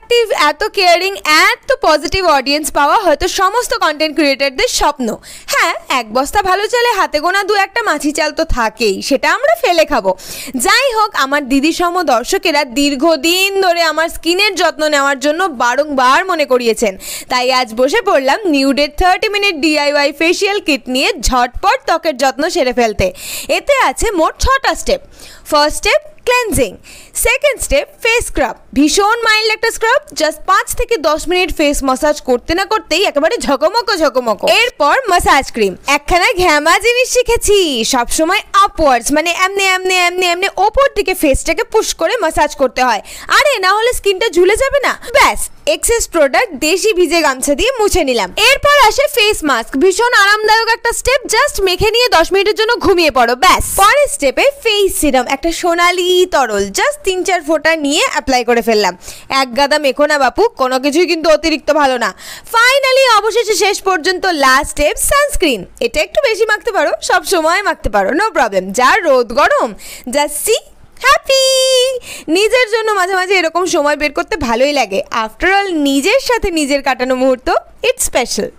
Active, এত caring, এত positive audience পাওয়া হয়তো সমস্ত কন্টেন্ট ক্রিয়েটারদের স্বপ্ন। হ্যাঁ, এক বস্তা ভালো চালে হাতে গোনা দু একটা মাছি চাল তো থাকেই, সেটা আমরা ফেলে খাবো। যাই হোক, আমার দিদি সম দর্শকেরা দীর্ঘদিন ধরে আমার স্কিনের যত্ন নেওয়ার জন্য বারংবার মনে করিয়েছেন, তাই আজ বসে পড়লাম নিউডের 30 মিনিট DIY ফেসিয়াল কিট নিয়ে ঝটপট ত্বকের যত্ন সেরে ফেলতে। এতে আছে মোট 6টা step. First step cleansing, second step face scrub, ভীষণ মাইল্ড একটা স্ক্রাব, জাস্ট 5 থেকে 10 মিনিট ফেস ম্যাসাজ করতে না করতেই একেবারে ঝকমকো। এরপর ম্যাসাজ ক্রিম, একখানা ঘ্যামা জিনিস শিখেছি, সবসময় আপওয়ার্ডস মানে এমনি ওপর দিকে ফেসটাকে পুশ করে ম্যাসাজ করতে হয়, আরে না হলে স্কিনটা ঝুলে যাবে না। ব্যাস, এক্সেস প্রোডাক্ট দেশি ভিজে গামছা দিয়ে মুছে নিলাম। এরপর আসে ফেস মাস্ক, ভীষণ আরামদায়ক একটা স্টেপ, জাস্ট মেখে নিয়ে 10 মিনিটের জন্য ঘুমিয়ে পড়ো, ব্যাস। পরের স্টেপে ফেস সিরাম, একটা সোনালি তরল, জাস্ট 3-4 ফোঁটা নিয়ে অ্যাপ্লাই করে ফেললাম। এক গাদা মেখো না বাপু, কোনো কিছুই কিন্তু অতিরিক্ত ভালো না। ফাইনালি অবশেষে শেষ পর্যন্ত লাস্ট স্টেপ সানস্ক্রিন, এটা একটু বেশি মাখতে পারো, সব সময় মাখতে পারো, নো প্রবলেম। যার রোদ গরম, জাস্ট সি হ্যাপি। নিজের জন্য মাঝে মাঝে এরকম সময় বের করতে ভালোই লাগে। আফটার অল নিজের সাথে নিজের কাটানো মুহূর্ত, ইটস স্পেশাল।